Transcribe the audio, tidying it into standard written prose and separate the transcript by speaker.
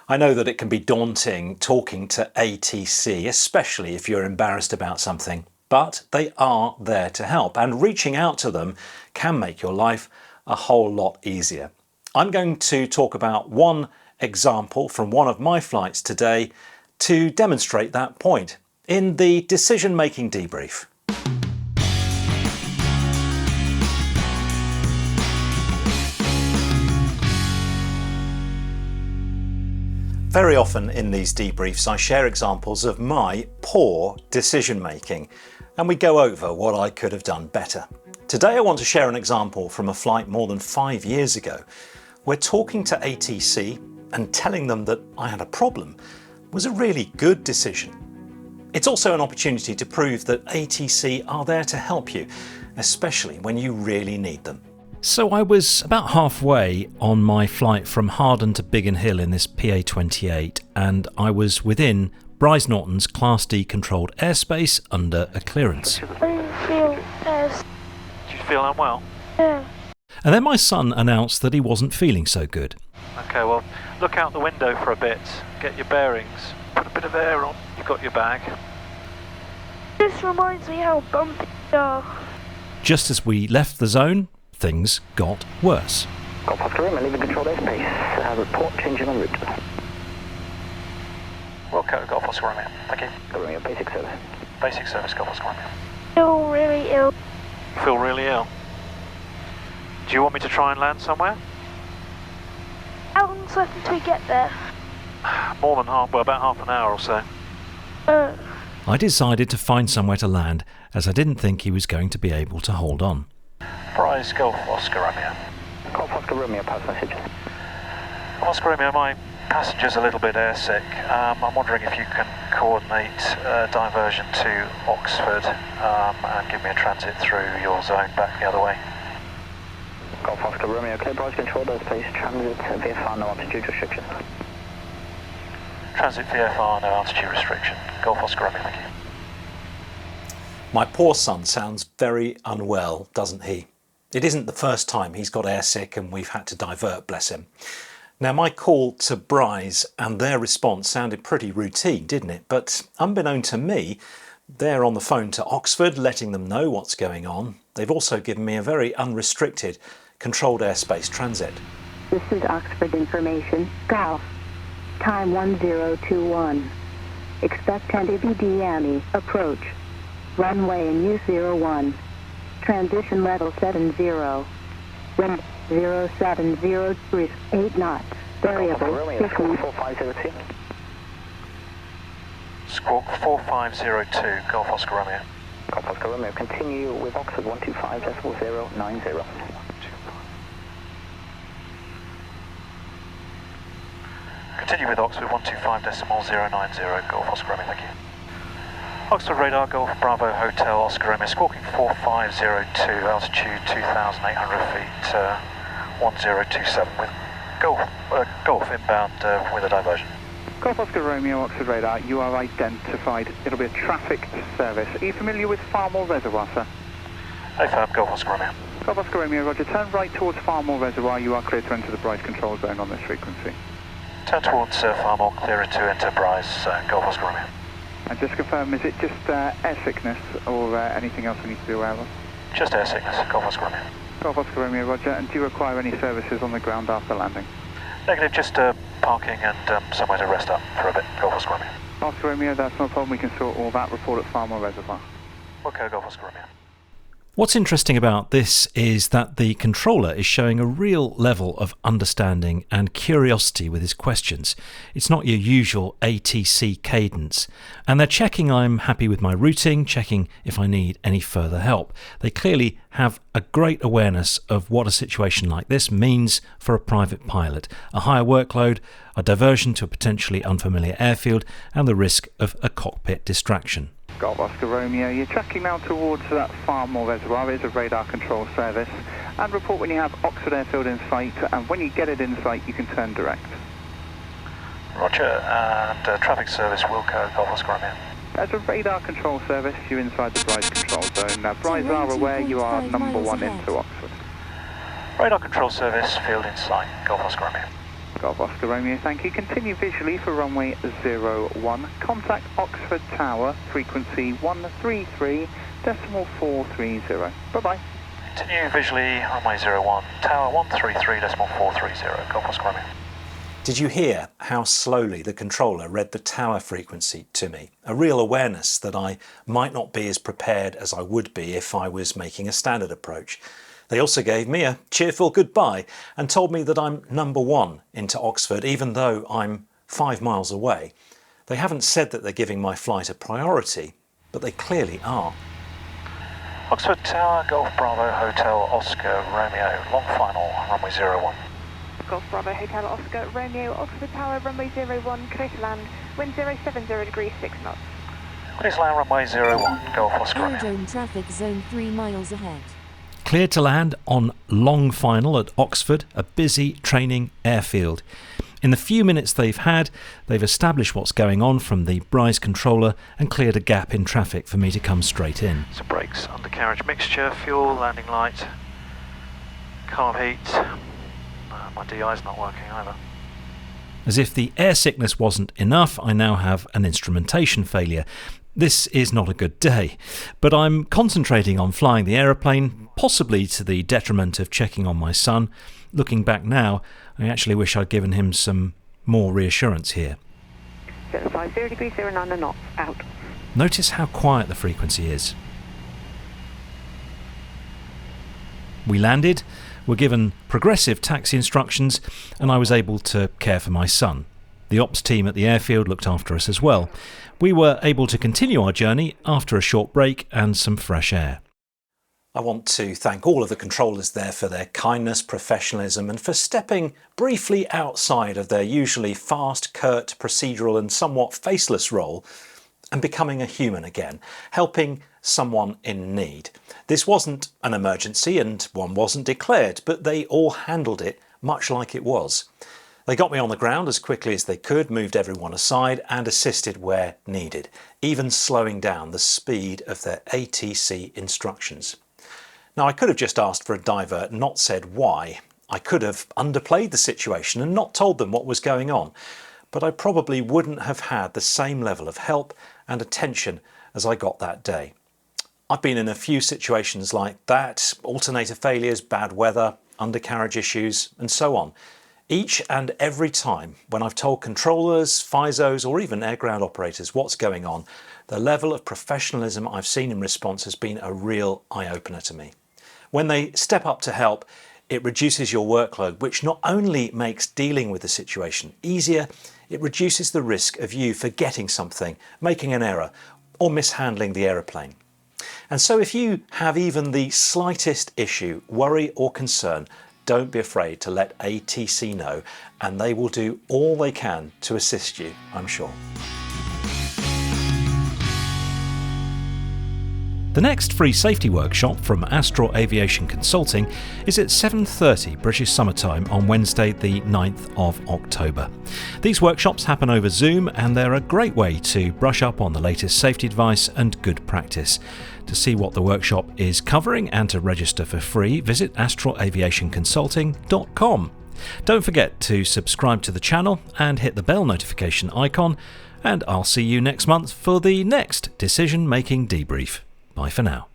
Speaker 1: I know that it can be daunting talking to ATC, especially if you're embarrassed about something, but they are there to help, and reaching out to them can make your life a whole lot easier. I'm going to talk about one example from one of my flights today to demonstrate that point in the decision-making debrief. Very often in these debriefs I share examples of my poor decision making and we go over what I could have done better. Today I want to share an example from a flight more than 5 years ago where talking to ATC and telling them that I had a problem was a really good decision. It's also an opportunity to prove that ATC are there to help you, especially when you really need them. So I was about halfway on my flight from Harden to Biggin Hill in this PA-28, and I was within Bryce Norton's Class D controlled airspace under a clearance.
Speaker 2: Did you feel unwell?
Speaker 3: Yeah.
Speaker 1: And then my son announced that he wasn't feeling so good.
Speaker 2: Okay, well, look out the window for a bit, get your bearings, put a bit of air on. You've got your bag.
Speaker 3: This reminds me how bumpy they are.
Speaker 1: Just as we left the zone, things got worse.
Speaker 4: Golf Oscar Romeo, leaving controlled airspace. Report changing en route.
Speaker 2: Workload, Golf Oscar Romeo. Thank you.
Speaker 4: Romeo, basic service.
Speaker 2: Basic service, Golf Oscar Romeo.
Speaker 3: Feel really ill.
Speaker 2: Feel really ill? Do you want me to try and land somewhere?
Speaker 3: How long's left until we get there?
Speaker 2: More than half, well, about half an hour or so.
Speaker 1: I decided to find somewhere to land as I didn't think he was going to be able to hold on.
Speaker 2: Prize, Golf Oscar Romeo.
Speaker 4: Golf Oscar Romeo, pass message.
Speaker 2: Oscar Romeo, my passenger's a little bit airsick. I'm wondering if you can coordinate diversion to Oxford and give me a transit through your zone back the other way.
Speaker 4: Golf Oscar Romeo, clear Bryce controlled airspace, transit VFR, no altitude restriction.
Speaker 2: Transit VFR, no altitude restriction. Golf Oscar Romeo, thank you.
Speaker 1: My poor son sounds very unwell, doesn't he? It isn't the first time he's got airsick and we've had to divert, bless him. Now my call to Bryce and their response sounded pretty routine, didn't it? But unbeknown to me, they're on the phone to Oxford letting them know what's going on. They've also given me a very unrestricted controlled airspace transit.
Speaker 5: This is Oxford information. Golf. Time 1021. Expect 10 ABD approach. Runway in U01. Transition level 70. Wind 070, 8 knots. Variable 50.
Speaker 4: 4502.
Speaker 2: Squawk 4502, Golf Oscar Romeo.
Speaker 4: Golf Oscar Romeo, continue with Oxford 125.090.
Speaker 2: Continue with Oxford 125.090, Golf Oscar Romeo, thank you. Oxford radar, Golf Bravo Hotel, Oscar Romeo, squawking 4502, altitude 2,800 feet, 1027 with Golf inbound with a diversion.
Speaker 6: Golf Oscar Romeo, Oxford radar, you are identified. It'll be a traffic service. Are you familiar with Farmore Reservoir, sir?
Speaker 2: AFAB, Golf Oscar Romeo.
Speaker 6: Golf Oscar Romeo, roger. Turn right towards Farmore Reservoir. You are clear to enter the Bryce control zone on this frequency.
Speaker 2: Turn towards Farmore, clearer to enter Bryce, Golf Oscar Romeo.
Speaker 6: And just confirm, is it just air sickness or anything else we need to be aware of?
Speaker 2: Just air sickness, Golf Oscar Romeo.
Speaker 6: Golf Oscar Romeo, roger. And do you require any services on the ground after landing?
Speaker 2: Negative, just parking and somewhere to rest up for a bit, Golf Oscar Romeo.
Speaker 6: Oscar Romeo, that's no problem. We can sort all that. Report at Farmore Reservoir.
Speaker 2: Okay, Golf Oscar Romeo.
Speaker 1: What's interesting about this is that the controller is showing a real level of understanding and curiosity with his questions. It's not your usual ATC cadence. And they're checking I'm happy with my routing, checking if I need any further help. They clearly have a great awareness of what a situation like this means for a private pilot. A higher workload, a diversion to a potentially unfamiliar airfield, and the risk of a cockpit distraction.
Speaker 6: Golf Oscar Romeo, you're tracking now towards that Farmore Reservoir. It is a radar control service. And report when you have Oxford Airfield in sight, and when you get it in sight, you can turn direct.
Speaker 2: Roger, and traffic service Wilco, Golf Oscar Romeo.
Speaker 6: As a radar control service, you're inside the Bryce control zone. Now, Bryce are aware you are number 1 into Oxford.
Speaker 2: Radar control service, field in sight, Golf Oscar Romeo.
Speaker 6: Golf Oscar Romeo, thank you. Continue visually for runway 01. Contact Oxford Tower, frequency 133.430. Bye-bye.
Speaker 2: Continue visually, runway 01, tower 133.430, Golf Oscar Romeo.
Speaker 1: Did you hear how slowly the controller read the tower frequency to me? A real awareness that I might not be as prepared as I would be if I was making a standard approach. They also gave me a cheerful goodbye and told me that I'm number 1 into Oxford, even though I'm 5 miles away. They haven't said that they're giving my flight a priority, but they clearly are.
Speaker 2: Oxford Tower, Golf Bravo Hotel Oscar Romeo, long final, runway 01.
Speaker 3: Golf Bravo Hotel Oscar Romeo, Oxford Tower, runway 01, clear to land, wind 070 degrees 6 knots.
Speaker 2: Please land runway 01, Golf Oscar Romeo.
Speaker 7: Aerodrome traffic zone 3 miles ahead.
Speaker 1: Cleared to land on long final at Oxford, a busy training airfield. In the few minutes they've had, they've established what's going on from the Brise controller and cleared a gap in traffic for me to come straight in.
Speaker 2: So brakes, undercarriage mixture, fuel, landing light, carb heat. My DI's not working either.
Speaker 1: As if the air sickness wasn't enough, I now have an instrumentation failure. This is not a good day, but I'm concentrating on flying the aeroplane, possibly to the detriment of checking on my son. Looking back now, I actually wish I'd given him some more reassurance here.
Speaker 3: 050 degrees 09 knots, out.
Speaker 1: Notice how quiet the frequency is. We landed, were given progressive taxi instructions, and I was able to care for my son. The ops team at the airfield looked after us as well. We were able to continue our journey after a short break and some fresh air. I want to thank all of the controllers there for their kindness, professionalism, and for stepping briefly outside of their usually fast, curt, procedural and somewhat faceless role and becoming a human again, helping someone in need. This wasn't an emergency and one wasn't declared, but they all handled it much like it was. They got me on the ground as quickly as they could, moved everyone aside and assisted where needed, even slowing down the speed of their ATC instructions. Now, I could have just asked for a divert and not said why. I could have underplayed the situation and not told them what was going on, but I probably wouldn't have had the same level of help and attention as I got that day. I've been in a few situations like that, alternator failures, bad weather, undercarriage issues, and so on. Each and every time when I've told controllers, FISOs or even air ground operators what's going on, the level of professionalism I've seen in response has been a real eye-opener to me. When they step up to help, it reduces your workload, which not only makes dealing with the situation easier, it reduces the risk of you forgetting something, making an error, or mishandling the aeroplane. And so if you have even the slightest issue, worry or concern, don't be afraid to let ATC know, and they will do all they can to assist you, I'm sure. The next free safety workshop from Astral Aviation Consulting is at 7:30 British Summer Time on Wednesday the 9th of October. These workshops happen over Zoom and they're a great way to brush up on the latest safety advice and good practice. To see what the workshop is covering and to register for free, visit astralaviationconsulting.com. Don't forget to subscribe to the channel and hit the bell notification icon, and I'll see you next month for the next decision-making debrief. Bye for now.